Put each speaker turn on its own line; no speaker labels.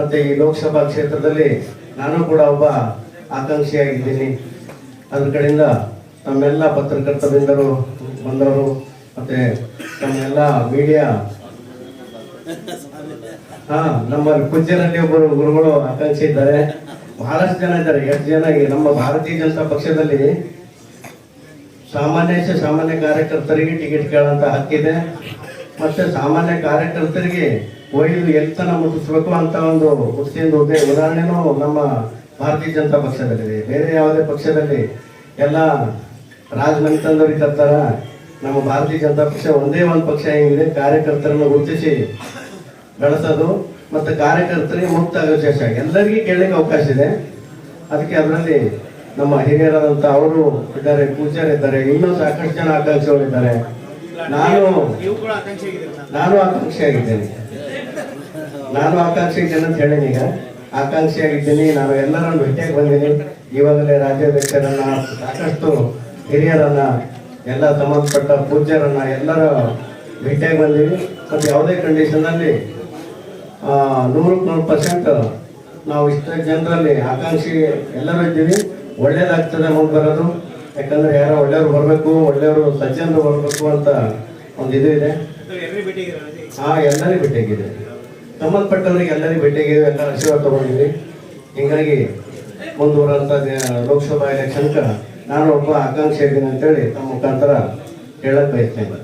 ಮತ್ತೆ ಈ ಲೋಕಸಭಾ ಕ್ಷೇತ್ರದಲ್ಲಿ ನಾನು ಕೂಡ ಒಬ್ಬ ಆಕಾಂಕ್ಷಿಯಾಗಿದ್ದೀನಿ. ಅದ್ರ ಕಡೆಯಿಂದ ನಮ್ಮೆಲ್ಲ ಪತ್ರಕರ್ತರು ಬಂದವರು ಮತ್ತೆ ನಮ್ಮೆಲ್ಲ ಮೀಡಿಯಾ ನಮ್ಮ ಪೂಜ್ಯರಲ್ಲಿ ಒಬ್ಬರು ಗುರುಗಳು ಆಕಾಂಕ್ಷಿ ಇದ್ದಾರೆ. ಬಹಳಷ್ಟು ಜನ ಇದ್ದಾರೆ. ಎಷ್ಟು ಜನ ನಮ್ಮ ಭಾರತೀಯ ಜನತಾ ಪಕ್ಷದಲ್ಲಿ ಸಾಮಾನ್ಯ ಕಾರ್ಯಕರ್ತರಿಗೆ ಟಿಕೆಟ್ ಕೇಳುವಂತ ಹಕ್ಕಿದೆ. ಮತ್ತೆ ಸಾಮಾನ್ಯ ಕಾರ್ಯಕರ್ತರಿಗೆ ಒಯ್ದು ಎಲ್ತನ ಮುಟ್ಟಿಸ್ಬೇಕು ಅಂತ ಒಂದು ಹುಸಿಯಿಂದ ಉದಾಹರಣೆನೂ ನಮ್ಮ ಭಾರತೀಯ ಜನತಾ ಪಕ್ಷದಲ್ಲಿದೆ. ಬೇರೆ ಯಾವುದೇ ಪಕ್ಷದಲ್ಲಿ ಎಲ್ಲ ರಾಜಮನೆತನದವ್ರಿಗೆ ತರ್ತಾರ. ನಮ್ಮ ಭಾರತೀಯ ಜನತಾ ಪಕ್ಷ ಒಂದೇ ಒಂದು ಪಕ್ಷ ಹೆಂಗಿದೆ, ಕಾರ್ಯಕರ್ತರನ್ನು ಗುರುತಿಸಿ ಬೆಳೆಸೋದು ಮತ್ತು ಕಾರ್ಯಕರ್ತರಿಗೆ ಮುಕ್ತ ಅವಕಾಶ ಎಲ್ಲರಿಗೂ ಕೇಳಲಿಕ್ಕೆ ಅವಕಾಶ ಇದೆ. ಅದಕ್ಕೆ ಅದರಲ್ಲಿ ನಮ್ಮ ಹಿರಿಯರಾದಂಥ ಅವರು ಇದ್ದಾರೆ, ಪೂಜ್ಯರಿದ್ದಾರೆ, ಇನ್ನೂ ಸಾಕಷ್ಟು ಜನ ಆಕಾಂಕ್ಷಿಗಳಿದ್ದಾರೆ. ನಾನು ಆಕಾಂಕ್ಷಿಯಾಗಿದ್ದೇನೆ ಅಂತ ಹೇಳೀನಿ. ಈಗ ಆಕಾಂಕ್ಷಿಯಾಗಿದ್ದೀನಿ. ನಾನು ಎಲ್ಲರನ್ನು ಭೇಟಿಯಾಗಿ ಬಂದೀನಿ. ಇವಾಗಲೇ ರಾಜ್ಯಾಧ್ಯಕ್ಷರನ್ನ, ಸಾಕಷ್ಟು ಹಿರಿಯರನ್ನ, ಎಲ್ಲ ಸಂಬಂಧಪಟ್ಟ ಪೂಜ್ಯರನ್ನ ಎಲ್ಲರ ಭೇಟಿಯಾಗಿ ಬಂದೀವಿ. ಮತ್ತು ಯಾವುದೇ ಕಂಡೀಷನ್ನಲ್ಲಿ 100% ನಾವು ಇಷ್ಟ ಜನರಲ್ಲಿ ಆಕಾಂಕ್ಷಿ ಎಲ್ಲರೂ ಇದ್ದೀವಿ. ಒಳ್ಳೇದಾಗ್ತದೆ ಮುಂದೆ ಬರೋದು. ಯಾಕಂದ್ರೆ ಯಾರೋ ಒಳ್ಳೆಯವರು ಬರಬೇಕು, ಒಳ್ಳೆಯವರು ಸಜ್ಜನರು ಬರಬೇಕು ಅಂತ ಒಂದು ಇದು ಇದೆ. ಎಲ್ಲರಿಗೂ ಭೇಟಿಯಾಗಿದೆ, ಸಂಬಂಧಪಟ್ಟವರಿಗೆ ಎಲ್ಲರಿಗೂ ಭೇಟಿಯಾಗಿದ್ದೀವಿ, ಎಲ್ಲರ ಆಶೀರ್ವಾದ ತಗೊಂಡಿದ್ವಿ. ಹೀಗಾಗಿ ಮುಂದುವರಂತ ಲೋಕಸಭಾ ಎಲೆಕ್ಷನ್ಗೆ ನಾನು ಒಬ್ಬ ಆಕಾಂಕ್ಷಿ ಇದ್ದೀನಿ ಅಂತೇಳಿ ತಮ್ಮ ಮುಖಾಂತರ ಹೇಳಕ್ ಬಯಸ್ತೇನೆ.